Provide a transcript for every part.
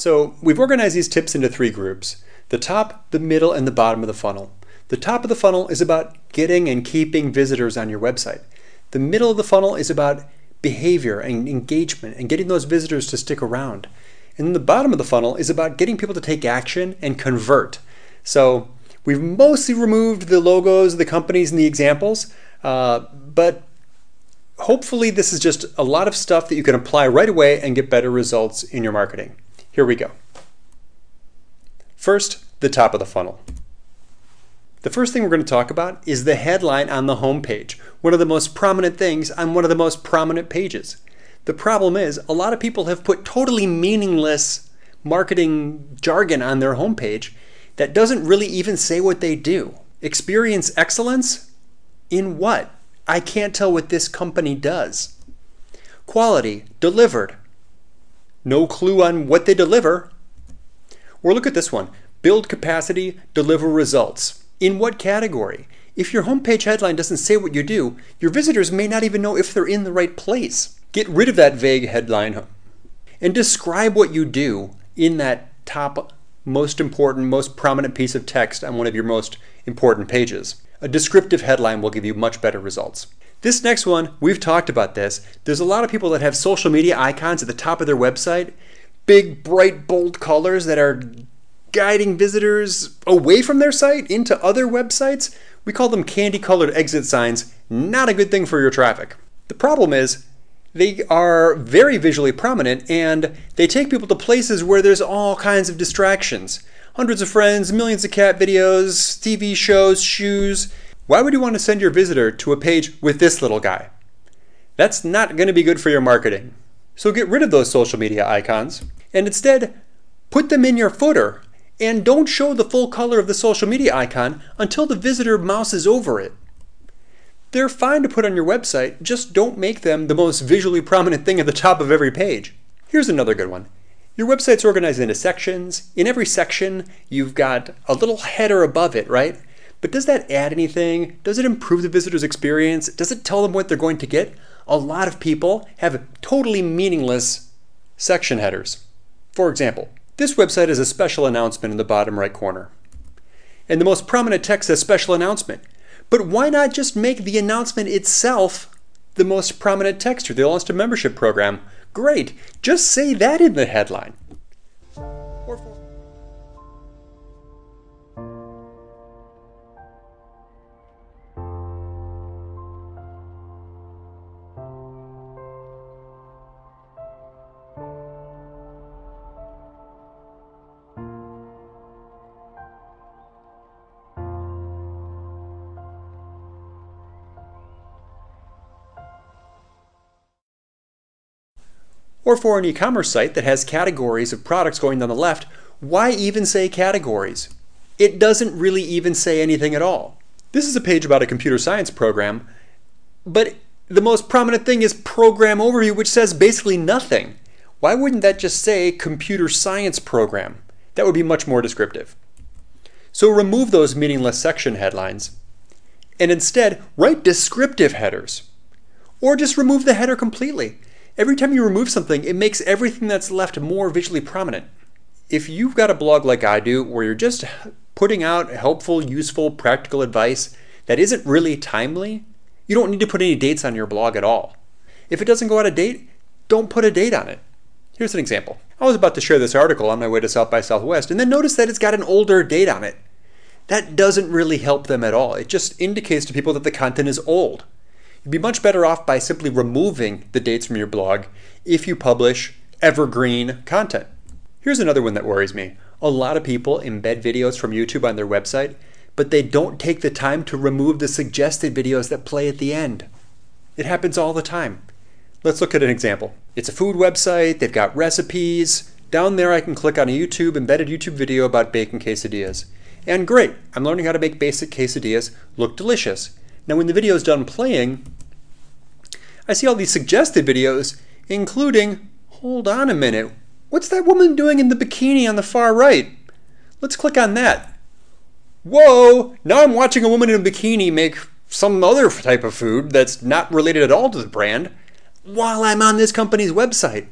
So we've organized these tips into 3 groups: the top, the middle, and the bottom of the funnel. The top of the funnel is about getting and keeping visitors on your website. The middle of the funnel is about behavior and engagement and getting those visitors to stick around. And then the bottom of the funnel is about getting people to take action and convert. So we've mostly removed the logos, the companies, and the examples, but hopefully this is just a lot of stuff that you can apply right away and get better results in your marketing. Here we go. First, the top of the funnel. The first thing we're going to talk about is the headline on the home page, one of the most prominent things on one of the most prominent pages. The problem is a lot of people have put totally meaningless marketing jargon on their homepage that doesn't really even say what they do. Experience excellence? In what? I can't tell what this company does. Quality, delivered. No clue on what they deliver. Or look at this one. Build capacity, deliver results. In what category? If your homepage headline doesn't say what you do, your visitors may not even know if they're in the right place. Get rid of that vague headline and describe what you do in that top, most important, most prominent piece of text on one of your most important pages. A descriptive headline will give you much better results. This next one, we've talked about this. There's a lot of people that have social media icons at the top of their website, big, bright, bold colors that are guiding visitors away from their site into other websites. We call them candy-colored exit signs. Not a good thing for your traffic. The problem is they are very visually prominent and they take people to places where there's all kinds of distractions. Hundreds of friends, millions of cat videos, TV shows, shoes. Why would you want to send your visitor to a page with this little guy? That's not going to be good for your marketing. So get rid of those social media icons and instead put them in your footer. And don't show the full color of the social media icon until the visitor mouses over it. They're fine to put on your website, just don't make them the most visually prominent thing at the top of every page. Here's another good one. Your website's organized into sections. In every section, you've got a little header above it, right? But does that add anything? Does it improve the visitor's experience? Does it tell them what they're going to get? A lot of people have totally meaningless section headers. For example, this website has a special announcement in the bottom right corner. And the most prominent text says special announcement. But why not just make the announcement itself the most prominent text here? The All-Instant Membership Program. Great. Just say that in the headline. Or for an e-commerce site that has categories of products going down the left, why even say categories? It doesn't really even say anything at all. This is a page about a computer science program, but the most prominent thing is program overview, which says basically nothing. Why wouldn't that just say computer science program? That would be much more descriptive. So remove those meaningless section headlines and instead write descriptive headers. Or just remove the header completely. Every time you remove something, it makes everything that's left more visually prominent. If you've got a blog like I do, where you're just putting out helpful, useful, practical advice that isn't really timely, you don't need to put any dates on your blog at all. If it doesn't go out of date, don't put a date on it. Here's an example. I was about to share this article on my way to South by Southwest and then noticed that it's got an older date on it. That doesn't really help them at all. It just indicates to people that the content is old. You'd be much better off by simply removing the dates from your blog if you publish evergreen content. Here's another one that worries me. A lot of people embed videos from YouTube on their website, but they don't take the time to remove the suggested videos that play at the end. It happens all the time. Let's look at an example. It's a food website, they've got recipes. Down there I can click on a embedded YouTube video about bacon quesadillas. And great, I'm learning how to make basic quesadillas look delicious. Now when the video is done playing, I see all these suggested videos, including, hold on a minute, what's that woman doing in the bikini on the far right? Let's click on that. Whoa, now I'm watching a woman in a bikini make some other type of food that's not related at all to the brand while I'm on this company's website.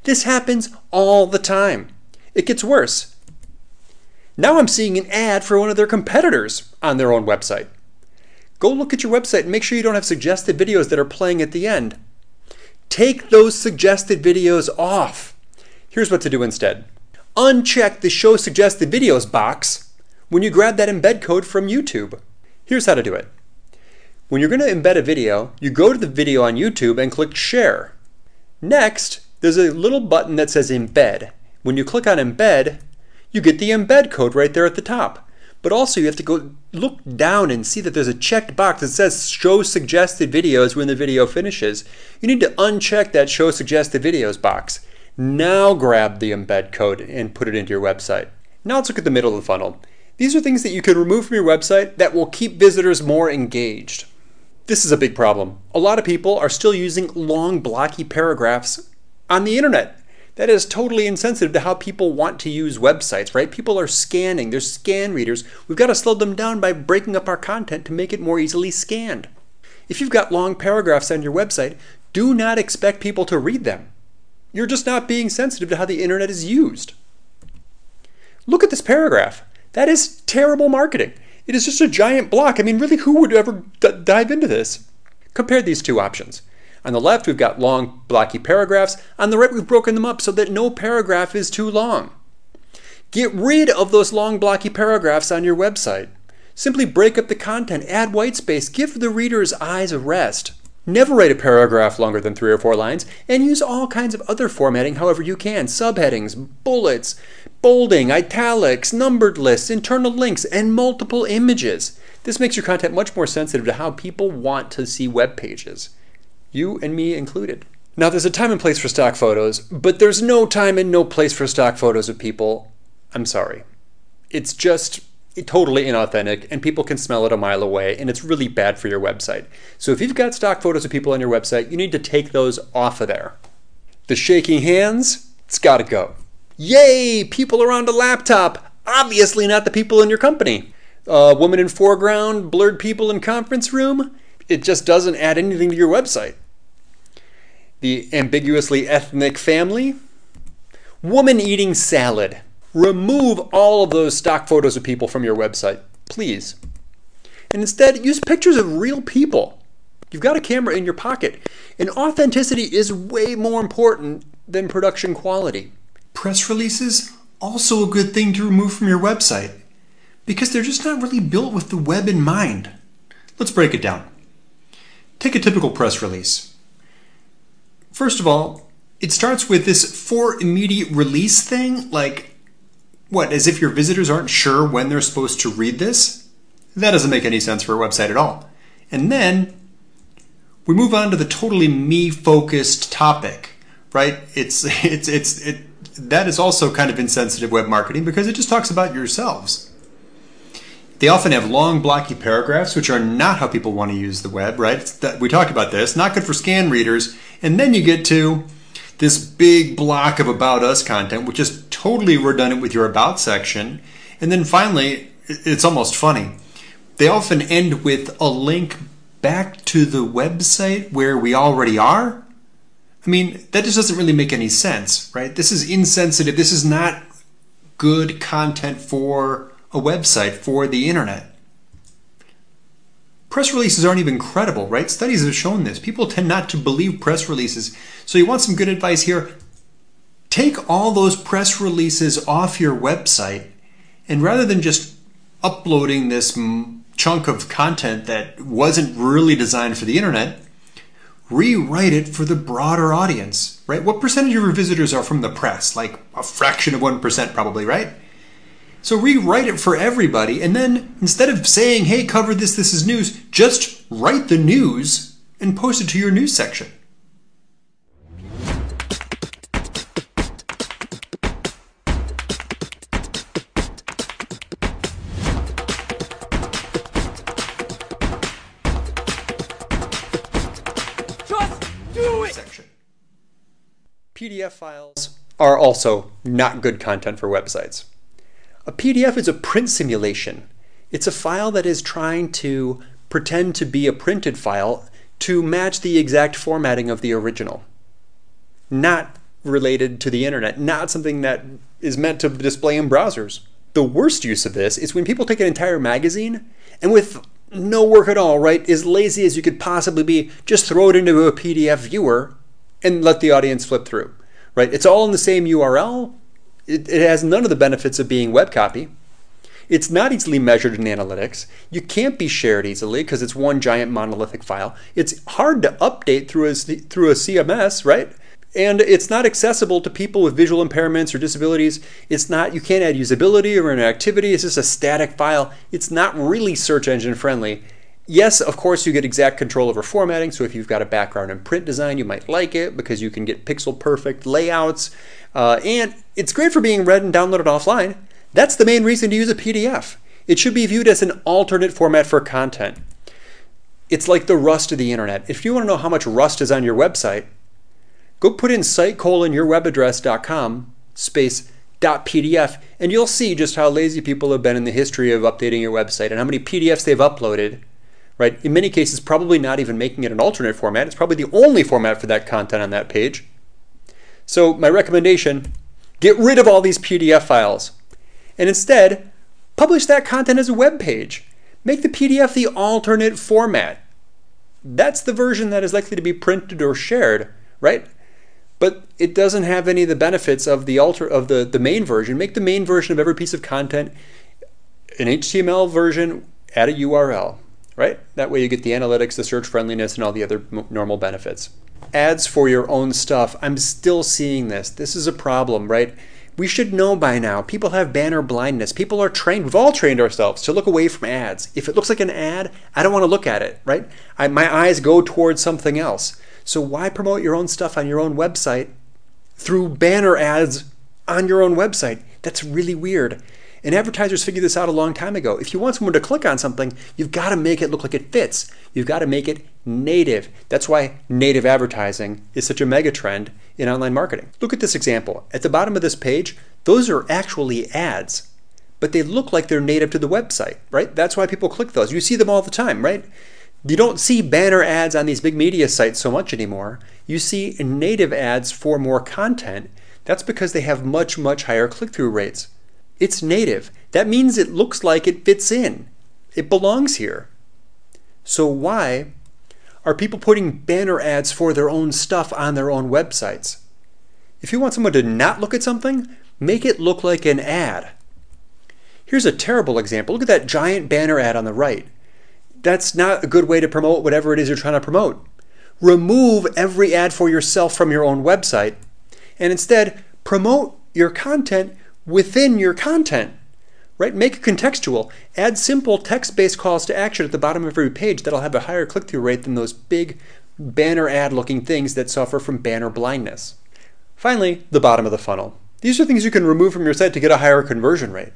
This happens all the time. It gets worse. Now I'm seeing an ad for one of their competitors on their own website. Go look at your website and make sure you don't have suggested videos that are playing at the end. Take those suggested videos off. Here's what to do instead. Uncheck the Show Suggested Videos box when you grab that embed code from YouTube. Here's how to do it. When you're going to embed a video, you go to the video on YouTube and click Share. Next, there's a little button that says Embed. When you click on Embed, you get the embed code right there at the top. But also you have to go look down and see that there's a checked box that says Show Suggested Videos when the video finishes. You need to uncheck that Show Suggested Videos box. Now grab the embed code and put it into your website. Now let's look at the middle of the funnel. These are things that you can remove from your website that will keep visitors more engaged. This is a big problem. A lot of people are still using long blocky paragraphs on the internet. That is totally insensitive to how people want to use websites, right? People are scanning, they're scan readers. We've got to slow them down by breaking up our content to make it more easily scanned. If you've got long paragraphs on your website, do not expect people to read them. You're just not being sensitive to how the internet is used. Look at this paragraph. That is terrible marketing. It is just a giant block. I mean, really, who would ever dive into this? Compare these two options. On the left, we've got long, blocky paragraphs. On the right, we've broken them up so that no paragraph is too long. Get rid of those long, blocky paragraphs on your website. Simply break up the content, add white space, give the reader's eyes a rest. Never write a paragraph longer than 3 or 4 lines, and use all kinds of other formatting however you can. Subheadings, bullets, bolding, italics, numbered lists, internal links, and multiple images. This makes your content much more sensitive to how people want to see web pages. You and me included. Now there's a time and place for stock photos, but there's no time and no place for stock photos of people. I'm sorry. It's just totally inauthentic and people can smell it a mile away and it's really bad for your website. So if you've got stock photos of people on your website, you need to take those off of there. The shaking hands, it's gotta go. Yay, people around a laptop. Obviously not the people in your company. Woman in foreground, blurred people in conference room. It just doesn't add anything to your website. The ambiguously ethnic family. Woman eating salad. Remove all of those stock photos of people from your website, please. And instead, use pictures of real people. You've got a camera in your pocket. And authenticity is way more important than production quality. Press releases, also a good thing to remove from your website, because they're just not really built with the web in mind. Let's break it down. Take a typical press release. First of all, it starts with this for immediate release thing, like, what, as if your visitors aren't sure when they're supposed to read this? That doesn't make any sense for a website at all. And then we move on to the totally me-focused topic, right? That is also kind of insensitive web marketing because it just talks about yourselves. They often have long, blocky paragraphs, which are not how people want to use the web, right? We talked about this, not good for scan readers. And then you get to this big block of About Us content, which is totally redundant with your About section. And then finally, it's almost funny. They often end with a link back to the website where we already are. I mean, that just doesn't really make any sense, right? This is insensitive. This is not good content for a website, for the internet. Press releases aren't even credible, right? Studies have shown this. People tend not to believe press releases. So you want some good advice here? Take all those press releases off your website, and rather than just uploading this chunk of content that wasn't really designed for the internet, rewrite it for the broader audience, right? What percentage of your visitors are from the press? Like a fraction of 1% probably, right? So rewrite it for everybody, and then instead of saying, hey, cover this, this is news, just write the news and post it to your news section. Just do it! PDF files are also not good content for websites. A PDF is a print simulation. It's a file that is trying to pretend to be a printed file to match the exact formatting of the original. Not related to the internet, not something that is meant to display in browsers. The worst use of this is when people take an entire magazine and with no work at all, right, as lazy as you could possibly be, just throw it into a PDF viewer and let the audience flip through, right? It's all in the same URL. It has none of the benefits of being web copy. It's not easily measured in analytics. You can't be shared easily because it's one giant monolithic file. It's hard to update through a CMS, right? And it's not accessible to people with visual impairments or disabilities. You can't add usability or interactivity. It's just a static file. It's not really search engine friendly. Yes, of course, you get exact control over formatting. So if you've got a background in print design, you might like it because you can get pixel perfect layouts. And it's great for being read and downloaded offline. That's the main reason to use a PDF. It should be viewed as an alternate format for content. It's like the Rust of the internet. If you want to know how much Rust is on your website, go put in site:/yourwebaddress.com .pdf and you'll see just how lazy people have been in the history of updating your website and how many PDFs they've uploaded, right? In many cases, probably not even making it an alternate format. It's probably the only format for that content on that page. So my recommendation, get rid of all these PDF files and instead publish that content as a web page. Make the PDF the alternate format. That's the version that is likely to be printed or shared, right? But it doesn't have any of the benefits of the main version. Make the main version of every piece of content an HTML version, add a URL, right? That way you get the analytics, the search friendliness, and all the other normal benefits. Ads for your own stuff. I'm still seeing this. This is a problem, right? We should know by now. People have banner blindness. People are trained. We've all trained ourselves to look away from ads. If it looks like an ad, I don't want to look at it, right? My eyes go towards something else. So why promote your own stuff on your own website through banner ads on your own website? That's really weird. And advertisers figured this out a long time ago. If you want someone to click on something, you've got to make it look like it fits. You've got to make it native. That's why native advertising is such a mega trend in online marketing. Look at this example. At the bottom of this page, those are actually ads, but they look like they're native to the website, right? That's why people click those. You see them all the time, right? You don't see banner ads on these big media sites so much anymore. You see native ads for more content. That's because they have much, much higher click-through rates. It's native. That means it looks like it fits in. It belongs here. So why are people putting banner ads for their own stuff on their own websites? If you want someone to not look at something, make it look like an ad. Here's a terrible example. Look at that giant banner ad on the right. That's not a good way to promote whatever it is you're trying to promote. Remove every ad for yourself from your own website and instead promote your content within your content, right? Make it contextual. Add simple text-based calls to action at the bottom of every page that'll have a higher click-through rate than those big banner ad-looking things that suffer from banner blindness. Finally, the bottom of the funnel. These are things you can remove from your site to get a higher conversion rate.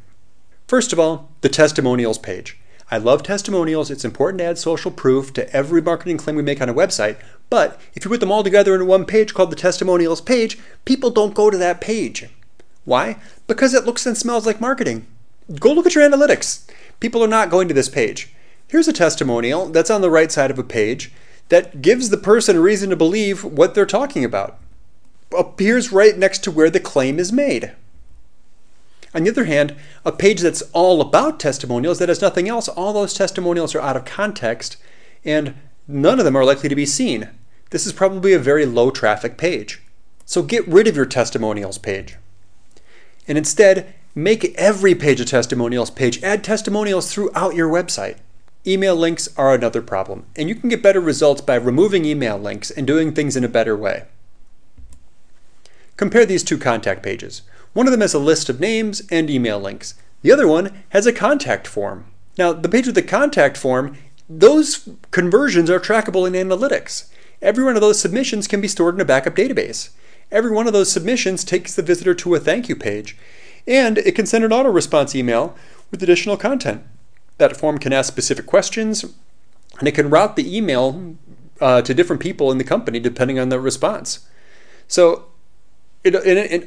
First of all, the testimonials page. I love testimonials. It's important to add social proof to every marketing claim we make on a website, but if you put them all together in one page called the testimonials page, people don't go to that page. Why? Because it looks and smells like marketing. Go look at your analytics. People are not going to this page. Here's a testimonial that's on the right side of a page that gives the person a reason to believe what they're talking about. Appears right next to where the claim is made. On the other hand, a page that's all about testimonials, that has nothing else, all those testimonials are out of context and none of them are likely to be seen. This is probably a very low traffic page. So get rid of your testimonials page. And instead, make every page a testimonials page. Add testimonials throughout your website. Email links are another problem, and you can get better results by removing email links and doing things in a better way. Compare these two contact pages. One of them has a list of names and email links. The other one has a contact form. Now, the page with the contact form, those conversions are trackable in analytics. Every one of those submissions can be stored in a backup database. Every one of those submissions takes the visitor to a thank you page, and it can send an auto-response email with additional content. That form can ask specific questions, and it can route the email to different people in the company depending on the response. So,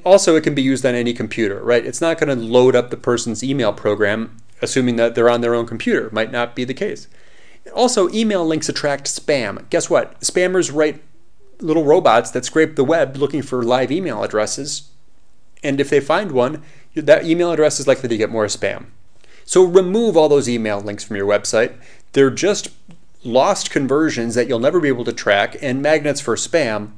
also it can be used on any computer, right? It's not going to load up the person's email program assuming that they're on their own computer. Might not be the case. Also, email links attract spam. Guess what? Spammers write little robots that scrape the web looking for live email addresses. And if they find one, that email address is likely to get more spam. So remove all those email links from your website. They're just lost conversions that you'll never be able to track and magnets for spam.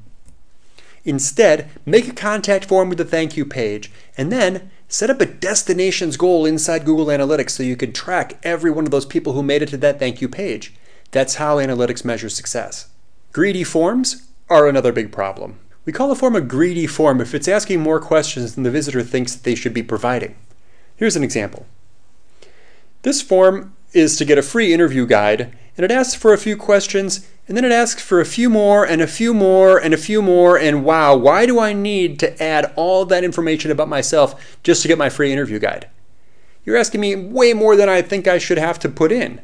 Instead, make a contact form with a thank you page, and then set up a destinations goal inside Google Analytics so you can track every one of those people who made it to that thank you page. That's how analytics measures success. Greedy forms are another big problem. We call a form a greedy form if it's asking more questions than the visitor thinks that they should be providing. Here's an example. This form is to get a free interview guide, and it asks for a few questions, and then it asks for a few more, and a few more, and a few more, and wow, why do I need to add all that information about myself just to get my free interview guide? You're asking me way more than I think I should have to put in.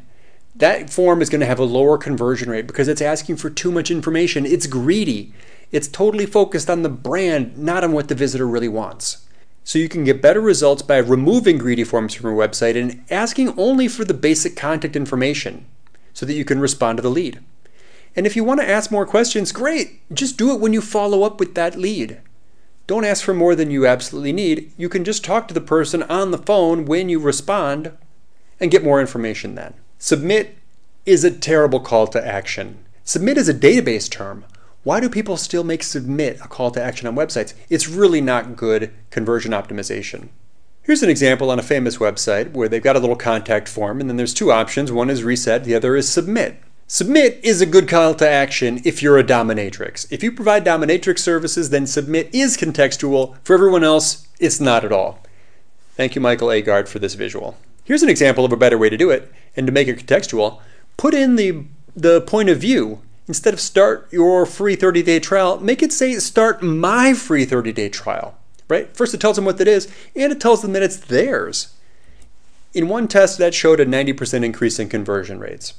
That form is going to have a lower conversion rate because it's asking for too much information. It's greedy. It's totally focused on the brand, not on what the visitor really wants. So you can get better results by removing greedy forms from your website and asking only for the basic contact information so that you can respond to the lead. And if you want to ask more questions, great. Just do it when you follow up with that lead. Don't ask for more than you absolutely need. You can just talk to the person on the phone when you respond and get more information then. Submit is a terrible call to action. Submit is a database term. Why do people still make submit a call to action on websites? It's really not good conversion optimization. Here's an example on a famous website where they've got a little contact form, and then there's two options. One is reset, the other is submit. Submit is a good call to action if you're a dominatrix. If you provide dominatrix services, then submit is contextual. For everyone else, it's not at all. Thank you, Michael Agard, for this visual. Here's an example of a better way to do it, and to make it contextual, put in the point of view. Instead of start your free 30-day trial, make it say start my free 30-day trial, right? First it tells them what that is, and it tells them that it's theirs. In one test, that showed a 90% increase in conversion rates.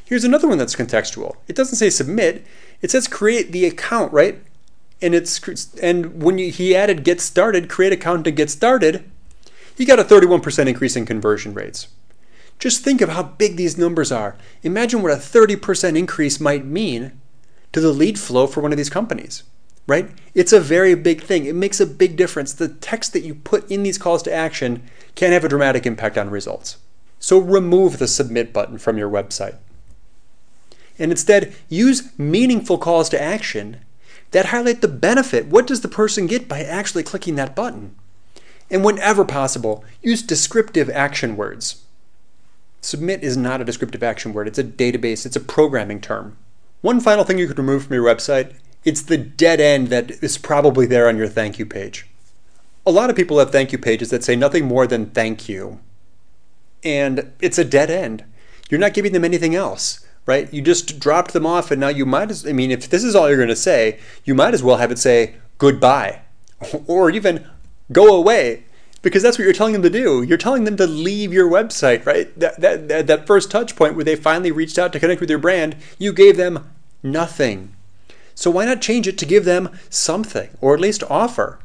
Here's another one that's contextual. It doesn't say submit, it says create the account, right? And when he added get started, create account to get started, he got a 31% increase in conversion rates. Just think of how big these numbers are. Imagine what a 30% increase might mean to the lead flow for one of these companies, right? It's a very big thing. It makes a big difference. The text that you put in these calls to action can have a dramatic impact on results. So remove the submit button from your website. And instead, use meaningful calls to action that highlight the benefit. What does the person get by actually clicking that button? And whenever possible, use descriptive action words. Submit is not a descriptive action word. It's a database. It's a programming term. One final thing you could remove from your website, it's the dead end that is probably there on your thank you page. A lot of people have thank you pages that say nothing more than thank you. And it's a dead end. You're not giving them anything else, right? You just dropped them off, and now you might as, if this is all you're going to say, you might as well have it say goodbye or even go away. Because that's what you're telling them to do. You're telling them to leave your website, right? That first touch point where they finally reached out to connect with your brand, you gave them nothing. So why not change it to give them something, or at least offer?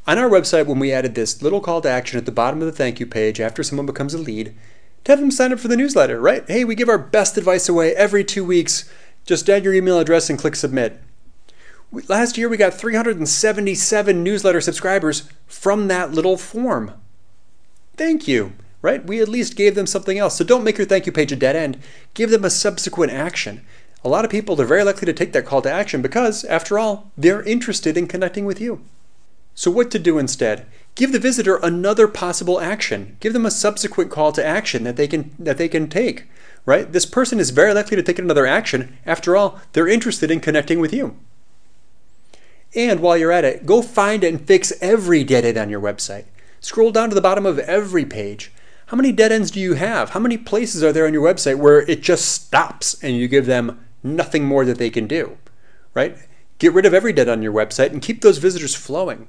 On our website, when we added this little call to action at the bottom of the thank you page after someone becomes a lead, to have them sign up for the newsletter, right? Hey, we give our best advice away every 2 weeks. Just add your email address and click submit. Last year, we got 377 newsletter subscribers from that little form. Thank you, right? We at least gave them something else. So don't make your thank you page a dead end. Give them a subsequent action. A lot of people are very likely to take that call to action because, after all, they're interested in connecting with you. So what to do instead? Give the visitor another possible action. Give them a subsequent call to action that they can take, right? This person is very likely to take another action. After all, they're interested in connecting with you. And while you're at it, go find and fix every dead end on your website. Scroll down to the bottom of every page. How many dead ends do you have? How many places are there on your website where it just stops and you give them nothing more that they can do, right? Get rid of every dead end on your website and keep those visitors flowing.